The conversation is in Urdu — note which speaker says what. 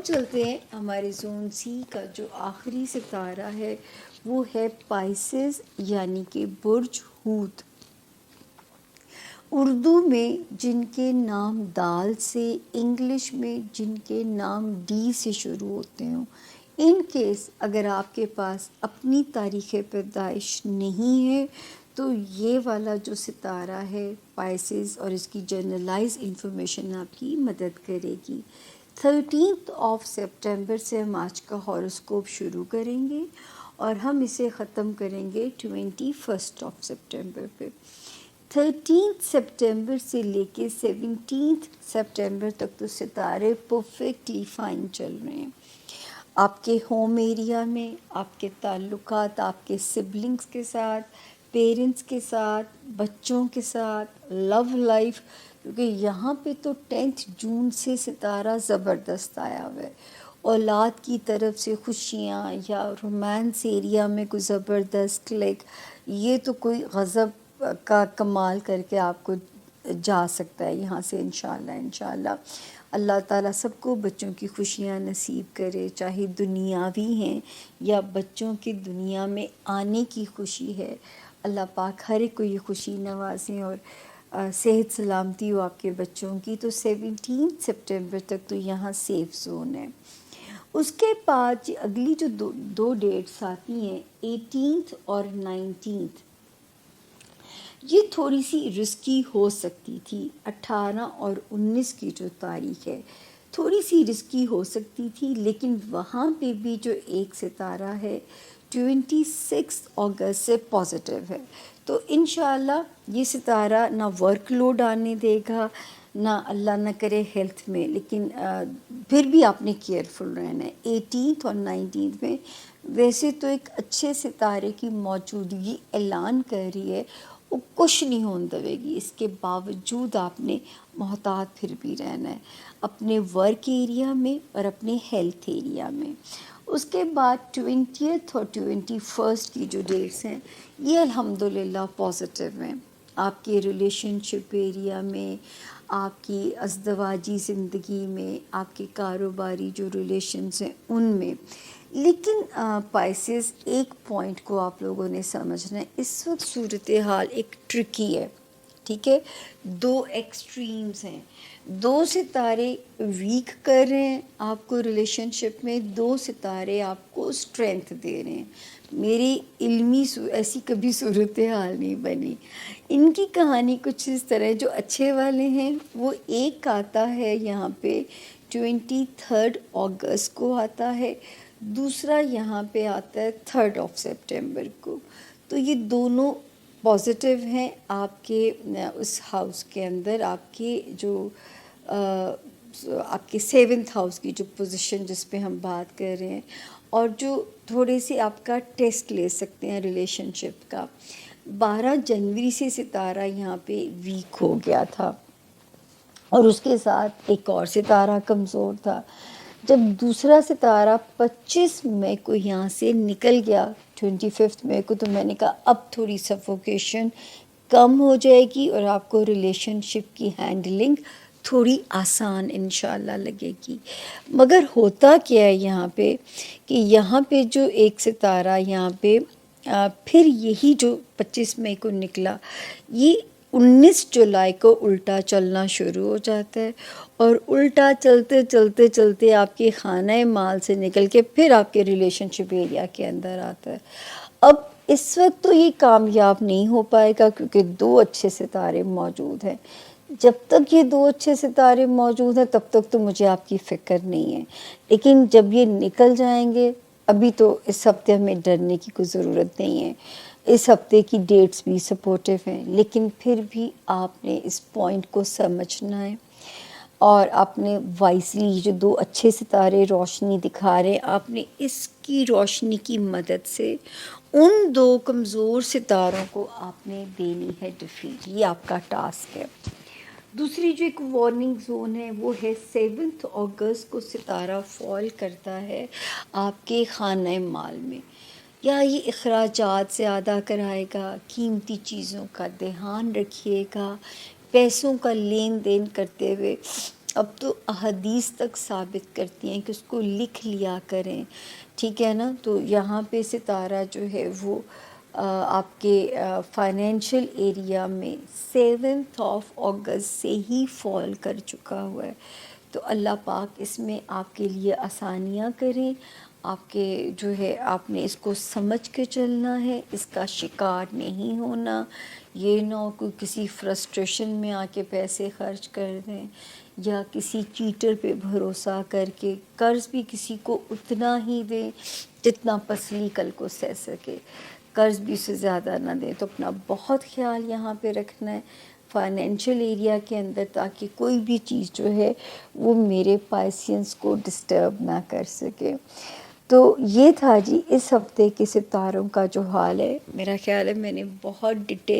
Speaker 1: چلتے ہیں ہمارے زون سی کا جو آخری ستارہ ہے وہ ہے پائسز یعنی کہ برج حوت۔ اردو میں جن کے نام دال سے، انگلش میں جن کے نام ڈی سے شروع ہوتے ہوں، ان کیس اگر آپ کے پاس اپنی تاریخ پیدائش نہیں ہے تو یہ والا جو ستارہ ہے پائسز اور اس کی جنرلائز انفارمیشن آپ کی مدد کرے گی۔ 13 سپٹمبر سے ہم آج کا ہاروسکوپ شروع کریں گے اور ہم اسے ختم کریں گے 21 سپٹمبر پہ۔ 13 سپٹمبر سے لے کے 17 سپٹمبر تک تو ستارے پرفیکٹلی فائن چل رہے ہیں۔ آپ کے ہوم ایریا میں، آپ کے تعلقات آپ کے سبلنگز کے ساتھ، پیرنٹس کے ساتھ، بچوں کے ساتھ، لو لائف، کیونکہ یہاں پہ تو 10 جون سے ستارہ زبردست آیا ہوا ہے۔ اولاد کی طرف سے خوشیاں یا رومانس ایریا میں کوئی زبردست کلک، یہ تو کوئی غضب کا کمال کر کے آپ کو جا سکتا ہے یہاں سے انشاءاللہ۔ اللہ تعالیٰ سب کو بچوں کی خوشیاں نصیب کرے، چاہے دنیاوی ہیں یا بچوں کی دنیا میں آنے کی خوشی ہے۔ اللہ پاک ہر ایک کو یہ خوشی نوازیں اور صحت سلامتی ہو آپ کے بچوں کی۔ تو 17 سپٹمبر تک تو یہاں سیف زون ہے۔ اس کے بعد اگلی جو دو ڈیٹس آتی ہیں 18 اور 19، یہ تھوڑی سی رسکی ہو سکتی تھی۔ 18 اور 19 کی جو تاریخ ہے تھوڑی سی رسکی ہو سکتی تھی، لیکن وہاں پہ بھی جو ایک ستارہ ہے 26 اگست سے پازیٹیو ہے۔ تو انشاءاللہ یہ ستارہ نہ ورک لوڈ آنے دے گا، نہ اللہ نہ کرے ہیلتھ میں، لیکن پھر بھی آپ نے کیئرفل رہنا ہے۔ 18 اور 19 میں ویسے تو ایک اچھے ستارے کی موجودگی اعلان کر رہی ہے، وہ کچھ نہیں ہون دے گی، اس کے باوجود آپ نے محتاط پھر بھی رہنا ہے اپنے ورک ایریا میں اور اپنے ہیلتھ ایریا میں۔ اس کے بعد 20 اور 21 کی جو ڈیٹس ہیں یہ الحمدللہ پازیٹیو ہیں آپ کے ریلیشن شپ ایریا میں، آپ کی ازدواجی زندگی میں، آپ کے کاروباری جو ریلیشنز ہیں ان میں۔ لیکن پائسز ایک پوائنٹ کو آپ لوگوں نے سمجھنا ہے، اس وقت صورتحال ایک ٹرکی ہے، ٹھیک ہے؟ دو ایکسٹریمز ہیں، دو ستارے ویک کر رہے ہیں آپ کو ریلیشن شپ میں، دو ستارے آپ کو اسٹرینتھ دے رہے ہیں۔ میری علمی ایسی کبھی صورتحال نہیں بنی۔ ان کی کہانی کچھ اس طرح، جو اچھے والے ہیں وہ ایک آتا ہے یہاں پہ 23 اگست کو آتا ہے، دوسرا یہاں پہ آتا ہے 3 سپٹمبر کو۔ تو یہ دونوں پازیٹیو ہیں آپ کے اس ہاؤس کے اندر، آپ کے جو آپ کے 7th ہاؤس کی جو پوزیشن جس پہ ہم بات کر رہے ہیں، اور جو تھوڑے سے آپ کا ٹیسٹ لے سکتے ہیں ریلیشن شپ کا۔ 12 جنوری سے ستارہ یہاں پہ ویک ہو گیا تھا اور اس کے ساتھ ایک اور ستارہ کمزور تھا۔ جب دوسرا ستارہ 25 مئی کو یہاں سے نکل گیا، 25 مئی کو، تو میں نے کہا اب تھوڑی سفوکیشن کم ہو جائے گی اور آپ کو ریلیشن شپ کی ہینڈلنگ تھوڑی آسان انشاءاللہ لگے گی۔ مگر ہوتا کیا ہے یہاں پہ کہ یہاں پہ جو ایک ستارہ یہاں پہ پھر یہی جو 25 مئی کو نکلا، یہ 19 جولائی کو الٹا چلنا شروع ہو جاتا ہے، اور الٹا چلتے چلتے چلتے آپ کے خانہ مال سے نکل کے پھر آپ کے ریلیشن شپ ایریا کے اندر آتا ہے۔ اب اس وقت تو یہ کامیاب نہیں ہو پائے گا کیونکہ دو اچھے ستارے موجود ہیں۔ جب تک یہ دو اچھے ستارے موجود ہیں تب تک تو مجھے آپ کی فکر نہیں ہے، لیکن جب یہ نکل جائیں گے، ابھی تو اس ہفتے ہمیں ڈرنے کی کوئی ضرورت نہیں ہے، اس ہفتے کی ڈیٹس بھی سپورٹیو ہیں، لیکن پھر بھی آپ نے اس پوائنٹ کو سمجھنا ہے اور آپ نے وائزلی، جو دو اچھے ستارے روشنی دکھا رہے ہیں، آپ نے اس کی روشنی کی مدد سے ان دو کمزور ستاروں کو آپ نے دینی ہے ڈیفیٹ۔ یہ آپ کا ٹاسک ہے۔ دوسری جو ایک وارننگ زون ہے وہ ہے 7 اگست کو ستارہ فال کرتا ہے آپ کے خانہ مال میں، یا یہ اخراجات زیادہ کرائے گا، قیمتی چیزوں کا دھیان رکھیے گا، پیسوں کا لین دین کرتے ہوئے اب تو احادیث تک ثابت کرتی ہیں کہ اس کو لکھ لیا کریں، ٹھیک ہے نا. تو یہاں پہ ستارہ جو ہے وہ آپ کے فائنینشیل ایریا میں 7 اگست سے ہی فال کر چکا ہوا ہے. تو اللہ پاک اس میں آپ کے لیے آسانیاں کریں. آپ کے جو ہے آپ نے اس کو سمجھ کے چلنا ہے، اس کا شکار نہیں ہونا. یہ نہ ہو کوئی کسی فرسٹریشن میں آ کے پیسے خرچ کر دیں، یا کسی چیٹر پہ بھروسہ کر کے قرض بھی کسی کو اتنا ہی دیں جتنا پسلی کل کو سہ سکے، قرض بھی سے زیادہ نہ دیں. تو اپنا بہت خیال یہاں پہ رکھنا ہے فائنینشیل ایریا کے اندر، تاکہ کوئی بھی چیز جو ہے وہ میرے پائسینس کو ڈسٹرب نہ کر سکے. تو یہ تھا جی اس ہفتے کے ستاروں کا جو حال ہے. میرا خیال ہے میں نے بہت ڈیٹیل